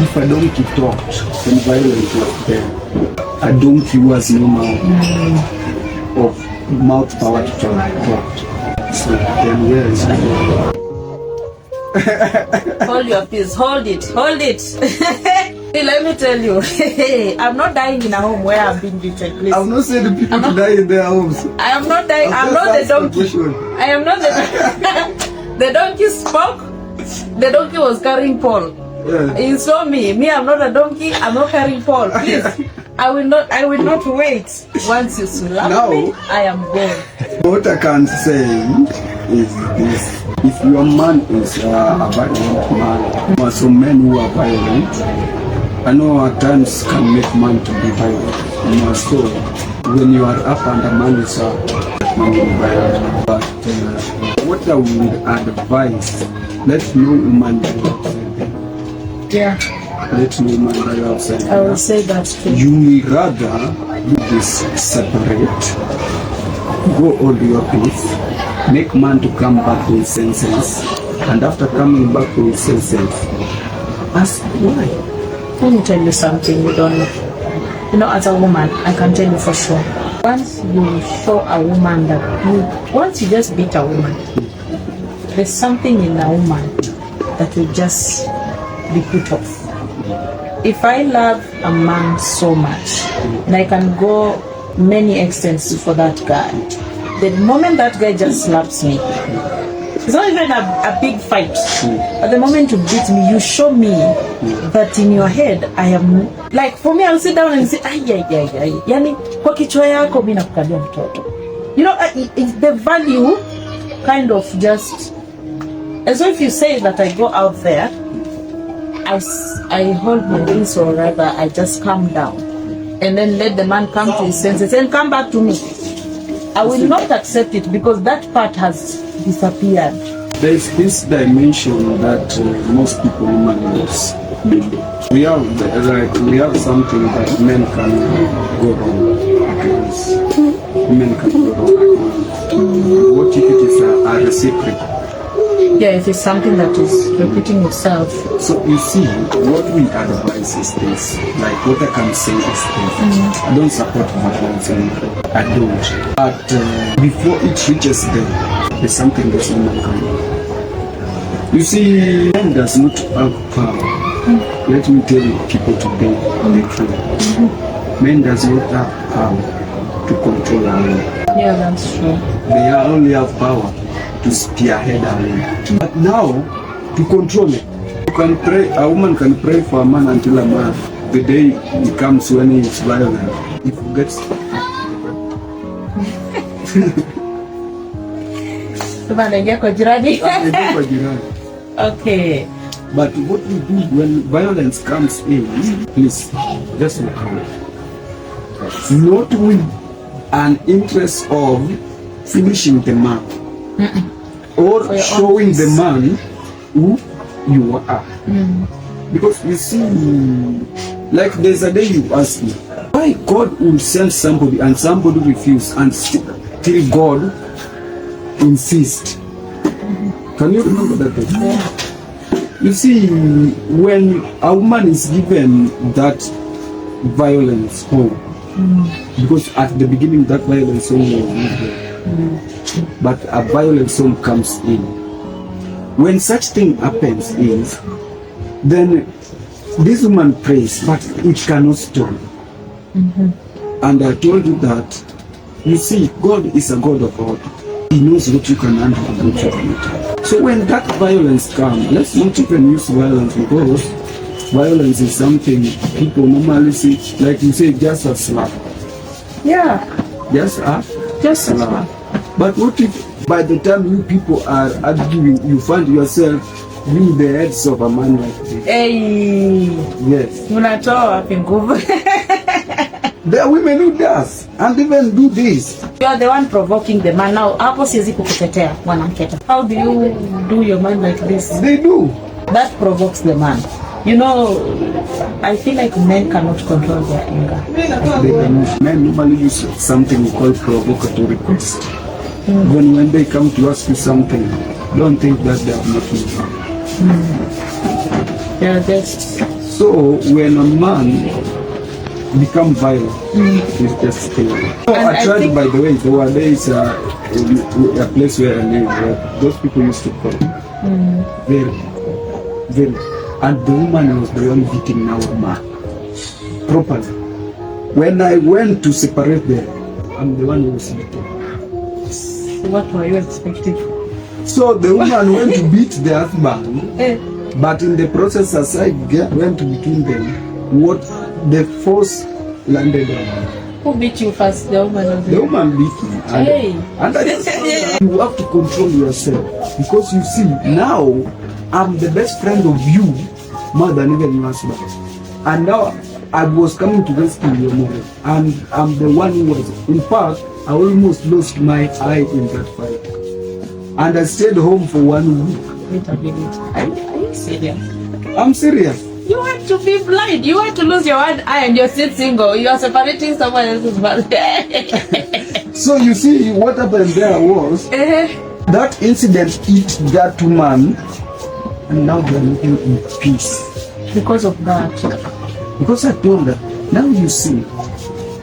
if a donkey talked, then violence was there. A donkey was no mouth of mouth power to talk. So then where is it? Hold your peace. Hold it. Hold it. Let me tell you, I'm not dying in a home where I've been beaten. Please. I've not said the people to die in their homes. I am not dying. I'm not the donkey. I am not the the donkey spoke. The donkey was carrying Paul. Yeah. You saw me. Me, I'm not a donkey. I'm not carrying Paul. Please. I will not wait. Once you slap me, I am gone. What I can say is this. If your man is a violent man, there are some men who are violent. I know at times can make man to be violent. So when you are up and a man is that man will be violent. But what I would advise, let no woman die outside there. Yeah. Let no woman die outside there. I will say that too. You will rather do this separate, go all your peace, make man to come back to his senses, and after coming back to his senses, ask why. Let me tell you something you don't know. You know, as a woman, I can tell you for sure. Once you show a woman that once you just beat a woman, there's something in a woman that will just be put off. If I love a man so much, and I can go many extents for that guy, the moment that guy just slaps me, it's not even a big fight. At the moment you beat me, you show me that in your head I am like, for me, I'll sit down and say, yani kwa kichwa yako mimi nakukalia mtoto. You know, the value kind of just, as if you say that I go out there, I hold my peace, or rather I just calm down and then let the man come to his senses and come back to me. I will not accept it because that part has disappeared. There is this dimension that most people miss. We have something that men can go wrong against. Men can go wrong against. What if it is a reciprocal? Yeah, it is something that is repeating itself. So you see, what we advise is this, like what I can say is this. I don't support violence, I don't. But before it reaches there, there's something that's not coming. You see, man does not have power. Let me tell you, people today, the truth. Men does not have power to control a woman. Yeah, that's true. They only have power to spearhead a woman. But now, to control it, you can pray. A woman can pray for a man until a man, the day he comes when he is violent, he forgets. Okay. But what we do when violence comes in, please, just look away. Not with an interest of finishing the man. Or showing the man who you are. Because you see, like there's a day you ask me, why God will send somebody and somebody refuse and still God insist. Can you remember that day? Yeah. You see, when a woman is given that violence home, because at the beginning that violence home was not there. But a violent soul comes in. When such thing happens is, then this woman prays, but it cannot stop. And I told you that, you see, God is a God of order. He knows what you can handle and what you cannot. So when that violence comes, let's not even use violence, because violence is something people normally see, like you say, just a slap. Yeah. Just a slap. But what if by the time you people are arguing, you find yourself being the heads of a man like this? Hey. Yes. There are women who does and even do this. You are the one provoking the man. Now, how do you do your man like this? They do. That provokes the man. You know, I feel like men cannot control their anger. They cannot. Men normally use something called provocatory request. When they come to ask you something, don't think that they are not listening. Yeah, that's So when a man become violent, he's just scared. So I tried, by the way, there is a place where I live where those people used to call very, very, and the woman was the one beating our man properly. When I went to separate them, I'm the one who was beating. What were you expecting? So the woman went to beat the husband, but in the process, as I went between them, what the force landed on me. Who beat you first, the woman or the woman beat me. And I just you have to control yourself, because you see, now I'm the best friend of you more than even your husband. And now I was coming to rescue your mother, and I'm the one who was. In fact, I almost lost my eye in that fight, and I stayed home for 1 week. Wait a minute. Are you serious? I'm serious. You had to be blind. You had to lose your one eye, and you're still single. You are separating someone else's marriage. So you see, what happened there was that incident hit that woman, and now they're living in peace Because of that. Because I told her, now you see,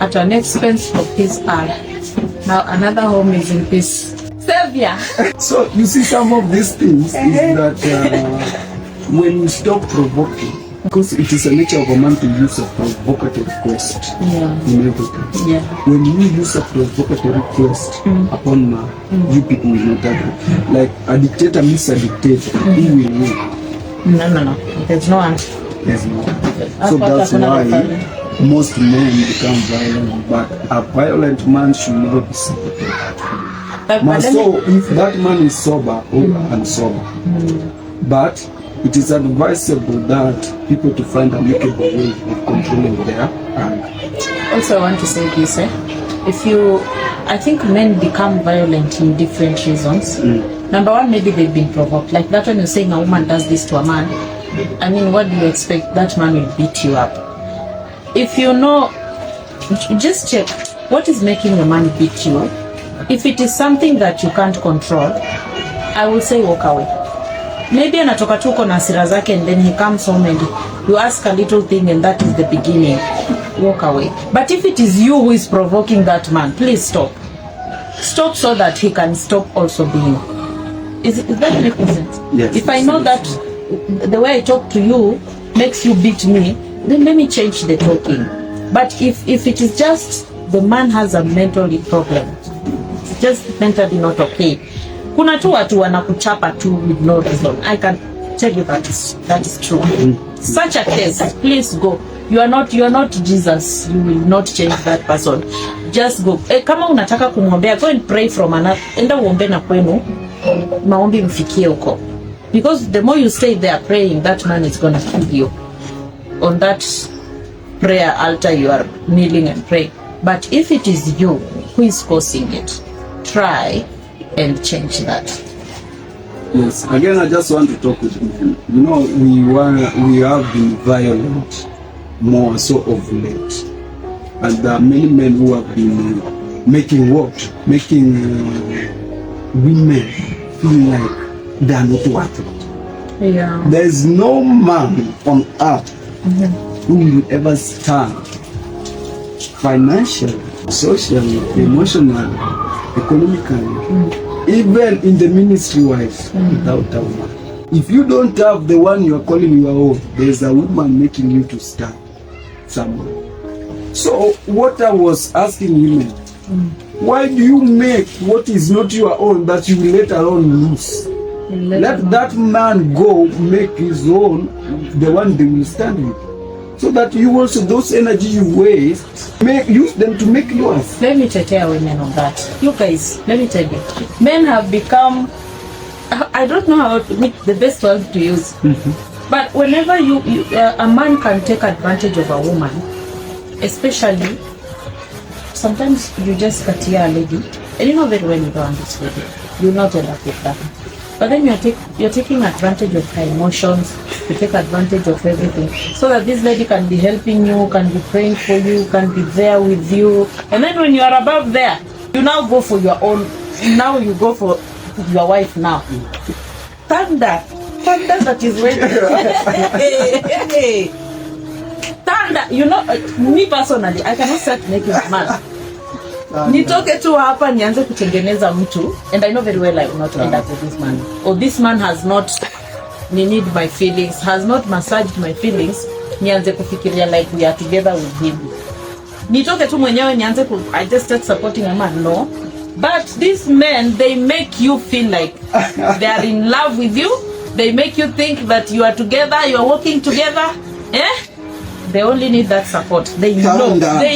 at an expense of his eye, now another home is in peace. Savior. So you see, some of these things is that when you stop provoking, because it is a nature of a man to use a provocative request in everything. Yeah. When you use a provocative request upon man, you people will not agree. Like a dictator meets a dictator, who will win? No. There's no answer. There's no answer. So that's why most men become violent, but a violent man should never be sympathetic. So if that man is sober and sober, but it is advisable that people to find a amicable way of controlling their anger. Also, I want to say this, I think men become violent in different reasons. Number one, maybe they've been provoked. Like that when you're saying a woman does this to a man, I mean, what do you expect? That man will beat you up. If you know, just check what is making the man beat you. If it is something that you can't control, I will say walk away. Maybe anatoka tu uko na hasira zake, and then he comes home and you ask a little thing and that is the beginning. Walk away. But if it is you who is provoking that man, please stop. Stop so that he can stop also being. Is that making sense? Yes. If I know that the way I talk to you makes you beat me, then let me change the talking. But if it is just the man has a mental problem, just mentally not okay, kuna tu watu wanakuchapa tu with no reason. I can tell you that is true. Such a case, please go. You are not Jesus. You will not change that person. Just go. Kama unataka kumwombea, go and pray from another. Enda uombe na kwenu, maombi mfikie huko. Because the more you stay there praying, that man is going to kill you. On that prayer altar you are kneeling and praying. But if it is you who is causing it, try and change that. Yes. Again, I just want to talk with you. You know, we have been violent more so of late, and there are many men who have been making women feel like they are not worth it. Yeah. There is no man on earth who will ever stand financially, socially, emotionally, economically, even in the ministry wise, without a woman. If you don't have the one you are calling your own, there is a woman making you to stand somewhere. So what I was asking women, why do you make what is not your own that you will let alone lose? Let that man go make his own, the one they will stand with. So that you also, those energy you waste, use them to make yours. Let me tell women on that. You guys, let me tell you, men have become, I don't know how to make the best word to use, but whenever a man can take advantage of a woman, especially, sometimes you just cut a lady, and you know very well you don't want this lady, you'll not end up with that. But then you're taking advantage of her emotions, you take advantage of everything, so that this lady can be helping you, can be praying for you, can be there with you. And then when you are above there, you now go for your own, now you go for your wife now. Thunder that is waiting. thunder. You know, me personally, I cannot start making a man. Nitoke tu hapa nianze kutengeneza mtu, and I know very well I will not end up with this man. Or this man has not need my feelings, has not massaged my feelings. Nianze kufikiria like we are together with him. Nitoke tu mwenyewe nianze I just start supporting a man. No. But these men, they make you feel like they are in love with you. They make you think that you are together, you are working together. Eh? They only need that support. They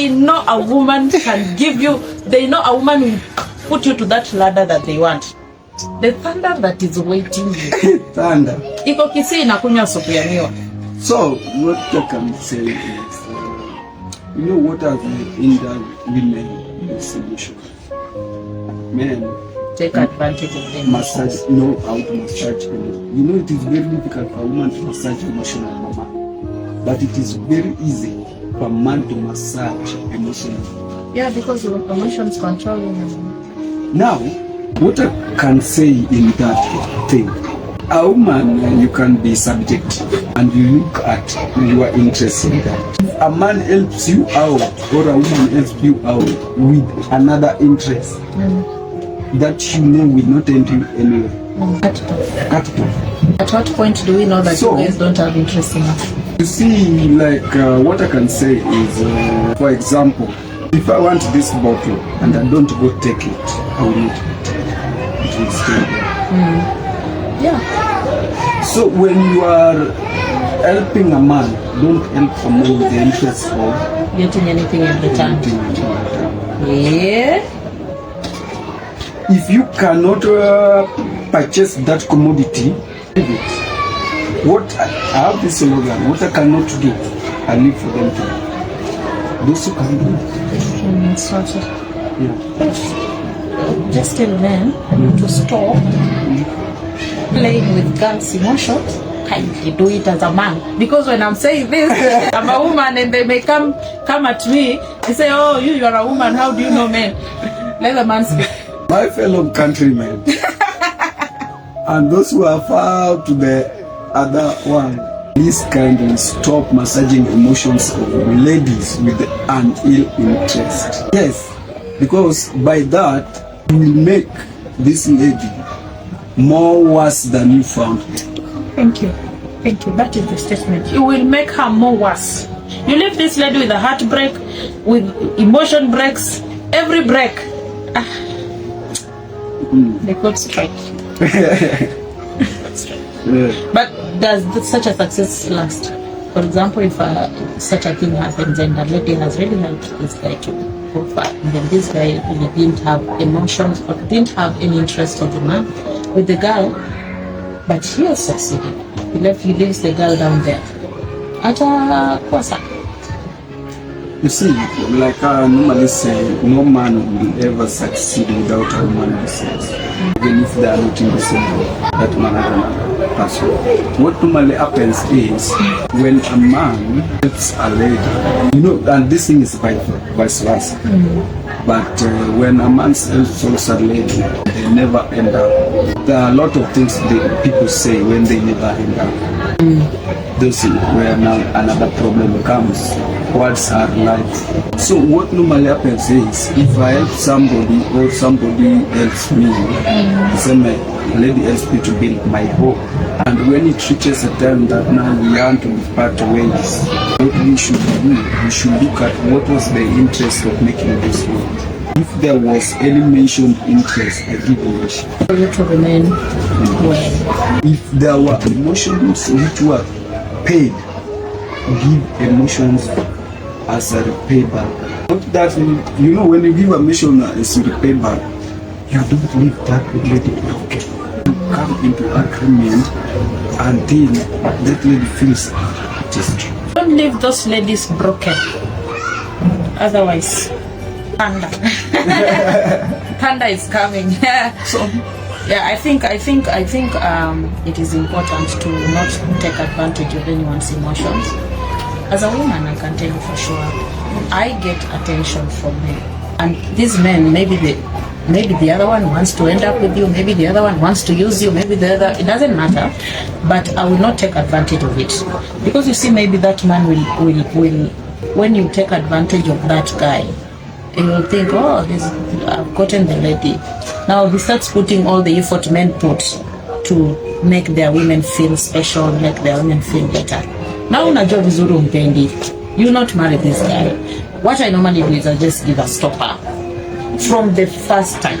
know a woman can give you, they know a woman will put you to that ladder that they want. The thunder that is waiting you. Thunder. Iko kisi inakunywa supu ya miwa. So, what I can say is, you know what are the hinder women in the solution? Men take advantage of them. Massage, know how to massage them. You know, it is very difficult for a woman to massage emotional mama. But it is very easy for a man to massage emotionally. Yeah, because your emotions control him. Now, what I can say in that thing, a woman, you can be subject and you look at your interest in that. If a man helps you out or a woman helps you out with another interest, that you know will not end you anywhere. Cut it off. Cut it off. At what point do we know that you guys don't have interest in us? You see, like what I can say is, for example, if I want this bottle and I don't go take it, I will not take it. It will stay there. Yeah. So when you are helping a man, don't help a man with the interest of getting anything in return. Yeah. If you cannot purchase that commodity, leave it. What I have this slogan, what I cannot do, I leave for them to do. Those who can do it. Yeah. Just tell men to stop playing with girls' emotions. Kindly do it as a man. Because when I'm saying this, I'm a woman and they may come at me. They say, oh, you are a woman, how do you know men? Let the man speak. My fellow countrymen and those who are far to the other one, please kindly stop massaging emotions of ladies with an ill interest. Yes, because by that you will make this lady more worse than you found her. Thank you. Thank you. That is the statement. You will make her more worse. You leave this lady with a heartbreak, with emotion breaks, every break. They could strike. But does such a success last? For example, if such a thing happens and a lady has really helped this guy to go far, and then this guy really didn't have emotions or didn't have any interest of the man with the girl, but he has succeeded. He leaves the girl down there. You see, like I normally say, no man will ever succeed without a woman besides. Even if they are not in the same way, that man has another person. What normally happens is, when a man helps a lady, you know, and this thing is vice versa. But when a man helps a lady, they never end up. There are a lot of things that people say when they never end up. This is where now another problem comes. Words are life. So what normally happens is, if I help somebody or somebody helps me, say my lady helps me to build my home. And when it reaches a time that now we want to part ways, what we should do, we should look at what was the interest of making this work. If there was any mentioned interest, I give emotion. For you to remain well. If there were emotions which were paid, give emotions as a repayback. Not that, you know, when you give a mission as a repayback, you don't leave that lady broken. You come into agreement until that lady feels it is true. Don't leave those ladies broken. Otherwise, thunder. Thunder is coming. So, yeah, I think it is important to not take advantage of anyone's emotions. As a woman, I can tell you for sure, I get attention from men. And these men, maybe maybe the other one wants to end up with you, maybe the other one wants to use you, maybe the other, it doesn't matter, but I will not take advantage of it. Because you see, maybe that man will when you take advantage of that guy, he will think, oh, I've gotten the lady. Now he starts putting all the effort men put to make their women feel special, make their women feel better. Now unajua vizuri umpendi, you not marry this guy. What I normally do is I just give a stopper from the first time,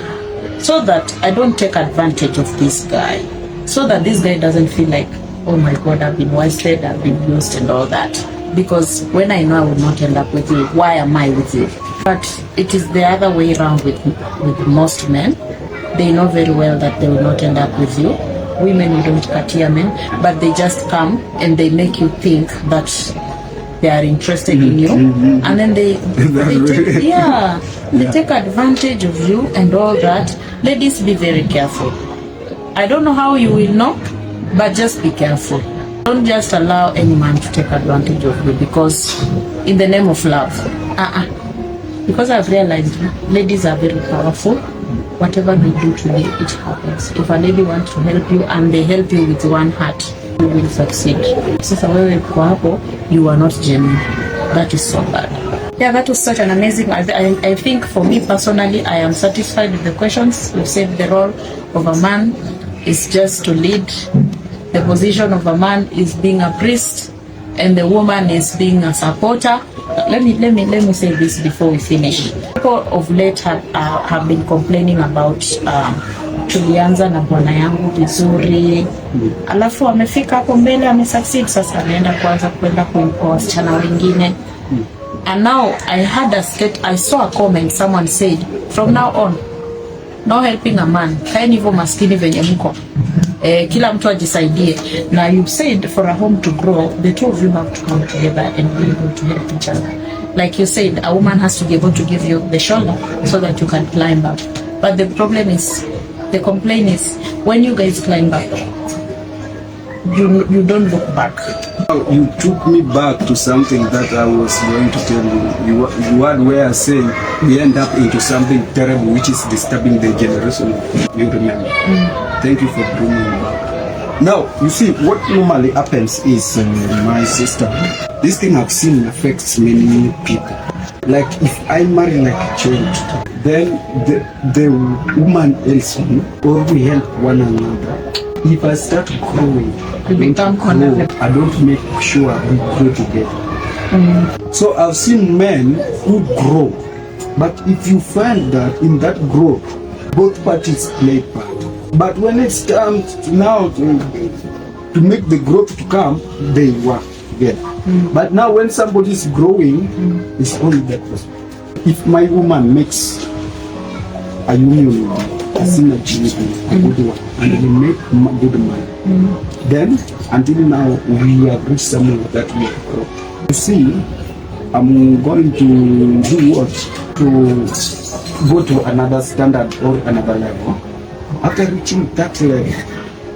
so that I don't take advantage of this guy, so that this guy doesn't feel like, oh my God, I've been wasted, I've been used and all that. Because when I know I will not end up with you, why am I with you? But it is the other way around with most men. They know very well that they will not end up with you. Women, we don't katia men, but they just come and they make you think that they are interested in you, and then they take advantage of you and all that. Ladies, be very careful. I don't know how you will know, but just be careful. Don't just allow any man to take advantage of you because in the name of love. Because I've realized ladies are very powerful. Whatever they do today, it happens. If a lady wants to help you and they help you with one heart, you will succeed. Sasa wewe kwa hapo, you are not genuine. That is so bad. Yeah, that was such an amazing. I think for me personally, I am satisfied with the questions. You said the role of a man is just to lead. The position of a man is being a priest, and the woman is being a supporter. Let me say this before we finish. People of late have been complaining about tulianza na bwana yangu vizuri, alafu amefika hapo mbele amesucceed, sasa anaenda kwanza kwenda kwa wasichana wengine. And now I saw a comment, someone said, from now on, no helping a man. Kaeni hivyo maskini venye mko. Kila mtu ajisaidie. Now you said for a home to grow, the two of you have to come together and be able to help each other. Like you said, a woman has to be able to give you the shoulder so that you can climb up. But the problem is, the complaint is, when you guys climb up, you don't look back. You took me back to something that I was going to tell you. You had where I say we end up into something terrible, which is disturbing the generation. You remember? Thank you for bringing me back. Now, you see, what normally happens is, my sister, this thing I've seen affects many people. Like, if I marry like a child, then the woman else or we help one another. If I start growing, I don't make sure we grow together. So I've seen men who grow, but if you find that in that growth, both parties play part. But when it's time now to make the growth to come, they work together. But now when somebody is growing, it's only that person. If my woman makes a union, a synergy with a good one, and we make good money, then until now we have reached somewhere that we grow. You see, I'm going to do what? To go to another standard or another level. After reaching that level,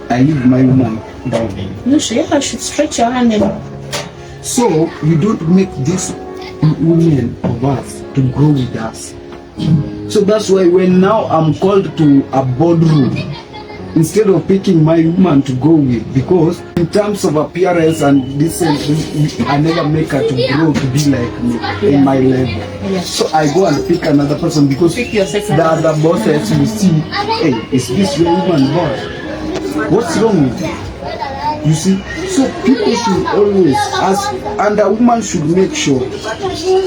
I leave my woman down. You should stretch your hand in. So you don't make these women of us to grow with us. So that's why when now I'm called to a boardroom, instead of picking my woman to go with, because in terms of appearance and this, I never make her to grow to be like me in my level. So I go and pick another person because the other bosses will see, hey, is this your woman boss? What's wrong with you? You see, so people should always ask, and a woman should make sure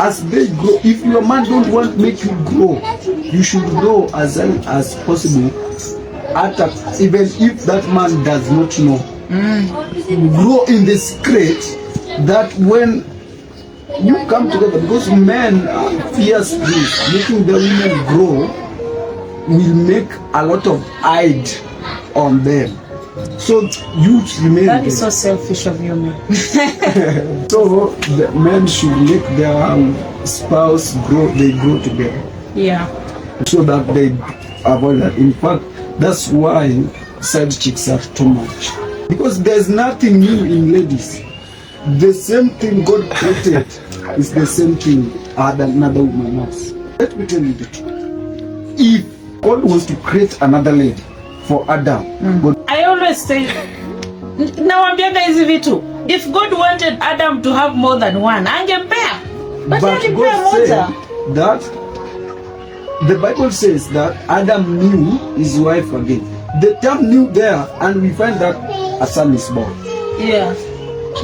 as they grow. If your man don't want to make you grow, you should grow as early as possible. Even if that man does not know, grow in the secret that when you come together, because men fear this, making the women grow will make a lot of hide on them. So you remain. That is so selfish of you, man. So the men should make their spouse grow. They grow together. Yeah. So that they avoid that. In fact, that's why side chicks are too much. Because there's nothing new in ladies. The same thing God created is the same thing another woman has. Let me tell you the truth. If God wants to create another lady for Adam. But I always say, nawambianga hizi vitu, if God wanted Adam to have more than one, angempea. But God said that the Bible says that Adam knew his wife again. The term knew there, and we find that a son is born. Yeah.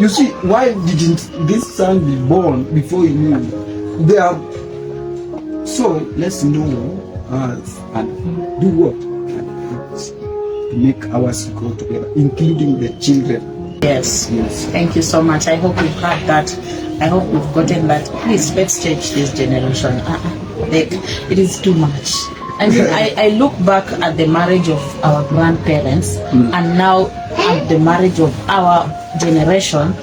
You see, why didn't this son be born before he knew? They are. So let's know us and do what? To make ours grow together, including the children. Yes. Yes. Thank you so much. I hope you've heard that. I hope you've gotten that. Please, let's change this generation. It is too much. I mean, I look back at the marriage of our grandparents and now at the marriage of our generation,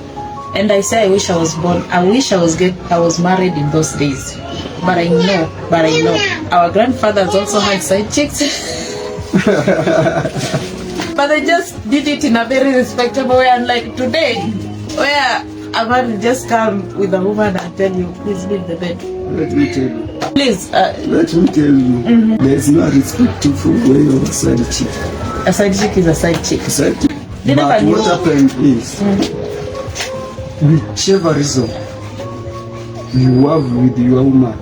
and I say I wish I was born. I wish I was married in those days. But I know our grandfathers also had side chicks. But they just did it in a very respectable way, unlike today, where a man just come with a woman and tell you, please leave the bed. Let me tell you. Please. Let me tell you. There is no respectful way of a side chick. A side chick is a side chick. Side chick. But what happened is, whichever reason you have with your woman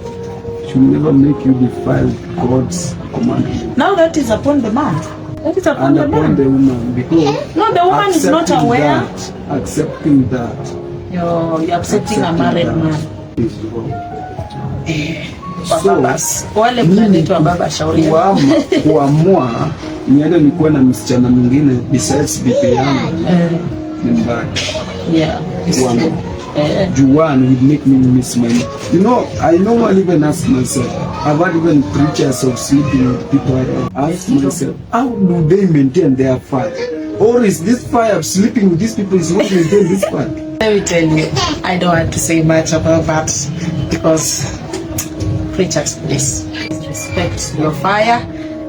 should never make you defile God's commandment. Now that is upon the man. That is upon the man. The woman, because no, the woman is not aware. Accepting that. You're accepting a married man. Is wrong. Wale mnaitwa baba shauri. Kuamua niende nikuwe na msichana mwingine besides bibi yangu ni mbaya. Yeah. Juan would make me miss my. You know, I normally even ask myself. I've had even preachers of sleeping with people. I ask myself, how do they maintain their fire? Or is this fire of sleeping with these people is what maintain this fire? Let me tell you, I don't want to say much about that because preachers, please respect your fire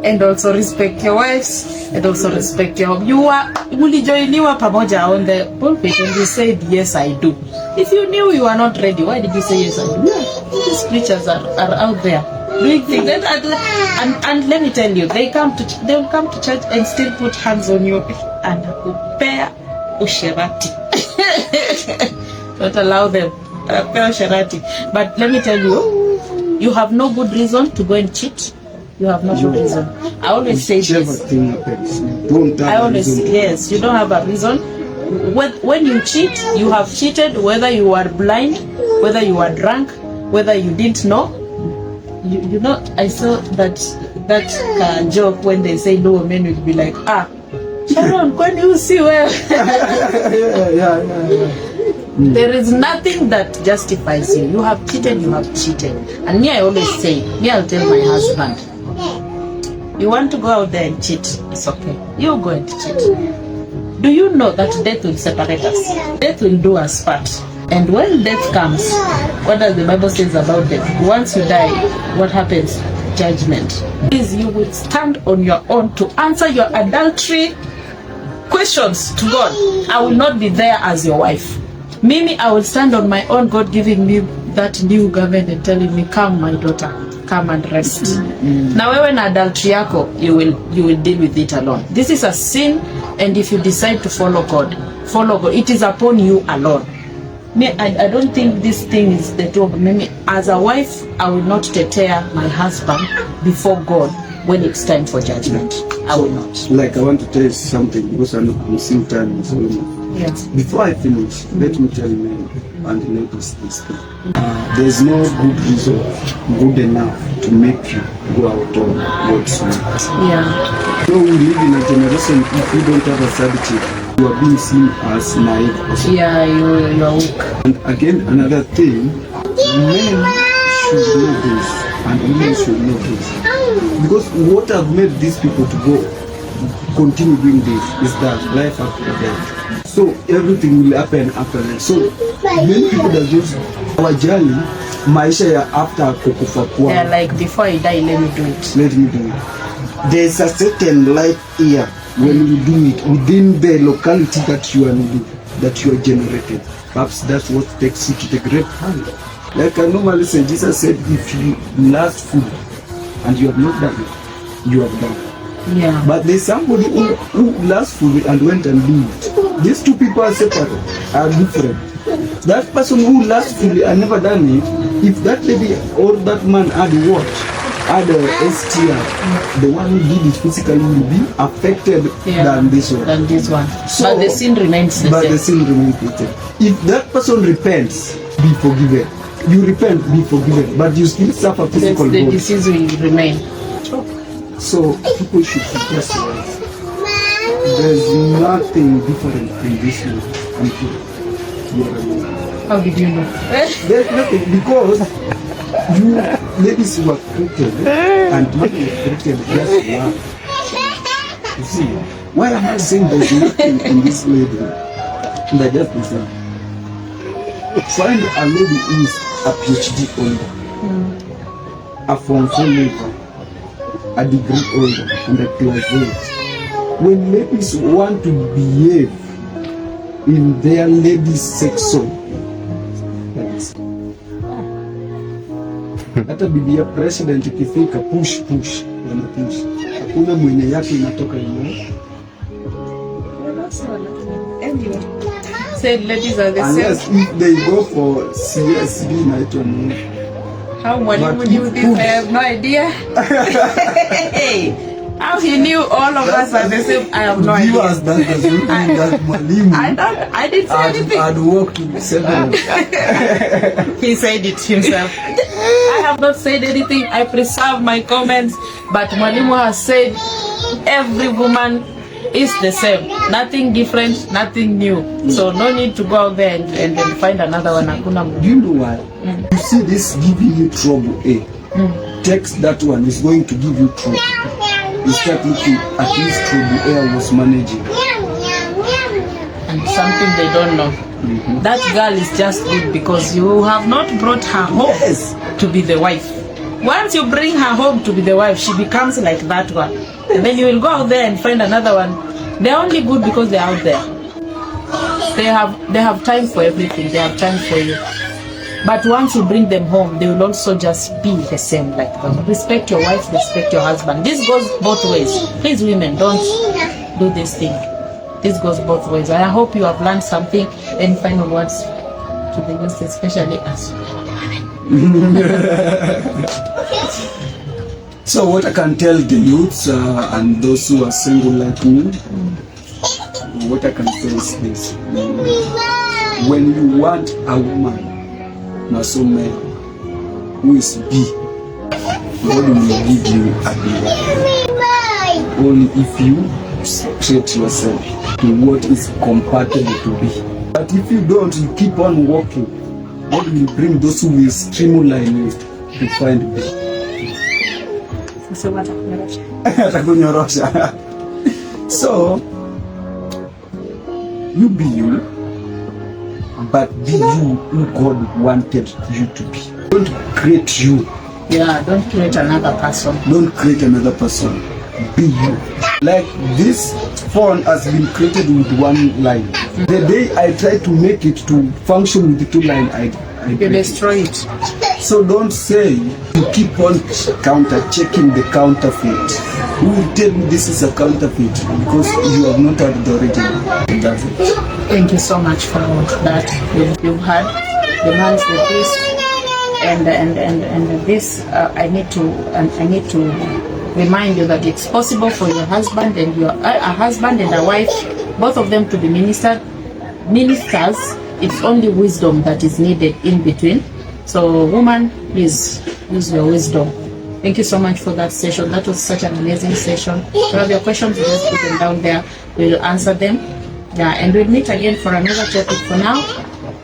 and also respect your wives and also respect your. You are mulijoiniwa pamoja on the pulpit and you said yes I do. If you knew you are not ready, why did you say yes I do? Yeah, these preachers are out there doing things and let me tell you, they will come to church and still put hands on you and kupea usherati. Don't allow them. But let me tell you, you have no good reason to go and cheat. You have no good reason. I always say this. Yes, you don't have a reason. When you cheat, you have cheated whether you are blind, whether you are drunk, whether you didn't know. You know, I saw that joke when they say no men will be like, Sharon, when you see where there is nothing that justifies you. You have cheated, you have cheated. And me, I always say, I'll tell my husband, you want to go out there and cheat, it's okay. You go and cheat. Do you know that death will separate us? Death will do us part. And when death comes, what does the Bible say about death? Once you die, what happens? Judgment. Is you will stand on your own to answer your adultery questions to God. I will not be there as your wife. Mimi, I will stand on my own, God giving me that new garment and telling me, come my daughter, come and rest. Now when adultery yako, you will deal with it alone. This is a sin, and if you decide to follow God. It is upon you alone. Me, I don't think this thing is the truth. Mimi, as a wife, I will not tear my husband before God when it's time for judgment. I will not. Like, I want to tell you something because I'm seeing time is almost. Yes. Before I finish, let me tell you and ladies this thing. There's no good reason good enough to make you go out on God's way. Yeah. So we live in a generation, if you don't have a certitude, you are being seen as naive. Yeah, you're weak. And again, another thing, men should know this and women should know this. Because what have made these people to go continue doing this is that life after death. So everything will happen after that. So many people that just wajali maisha ya after kukufa kwa. Yeah, like before I die, let me do it. Let me do it. There's a certain life here when you do it within the locality that you are generated. Perhaps that's what takes you to the great hand. Like I normally say, Jesus said, if you last food and you have not done it, you have done. Yeah. But there's somebody who lustfully and went and lived. These two people are separate, are different. That person who lustfully and never done it, if that lady or that man had what? Had a STI, the one who did it physically will be affected than this one. Than this one. So, but the sin remains the same. But the sin remains the same. If that person repents, be forgiven. You repent, be forgiven. But you still suffer physical the body. disease will remain. So people should prepare themselves. There's nothing different in this world until you are alone. How did you know? There's nothing because you ladies were created and you were created just one. You see, why am I saying there's nothing in this lady? That just listen. Find a lady who is a PhD holder, a Form 4 leaver, a degree holder, and a class 8. When ladies want to behave in their ladies section, hata bibi ya president ikifika push wana push, hakuna mwenye yake inatoka yenyewe. Said ladies are the Unless same. if they go for CSB inaitwa nini? How Mwalimu knew this? I have no idea. How he knew all of us are the same? I have no idea. Viewers, that doesn't mean that Mwalimu I didn't say anything. had worked with several. He said it himself. I have not said anything. I preserve my comments. But Mwalimu has said every woman is the same. Nothing different, nothing new. So no need to go out there and find another one. Do you know why? You see this giving you trouble, text that one is going to give you trouble. You start looking at this trouble was managing. And something they don't know. That girl is just good because you have not brought her home to be the wife. Once you bring her home to be the wife, she becomes like that one. And then you will go out there and find another one. They're only good because they're out there. They have time for everything. They have time for you. But once you bring them home, they will also just be the same like them. Respect your wife, respect your husband. This goes both ways. Please, women, don't do this thing. This goes both ways. I hope you have learned something. Any final words to the youth, especially us? So what I can tell the youths and those who are single like me, what I can say is this. When you want a woman, who is B, God will give you a B. Only if you straight yourself to what is compatible to be. But if you don't, you keep on walking, God will bring those who will streamline you to find B. So you be you, but be you who God wanted you to be. Don't create you. Yeah, don't create another person. Don't create another person. Be you. Like this phone has been created with one line. The day I try to make it to function with the two lines, I You destroy it. So don't say you keep on counter-checking the counterfeit. Who will tell you this is a counterfeit? Because you have not had the original. That's it. Thank you so much for that. You've had the man's the priest, and this. I need to remind you that it's possible for your husband and a husband and a wife, both of them to be ministers. It's only wisdom that is needed in between. So, woman, please use your wisdom. Thank you so much for that session. That was such an amazing session. If you have your questions, just put them down there. We'll answer them. Yeah, and we'll meet again for another topic. For now,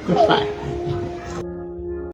goodbye.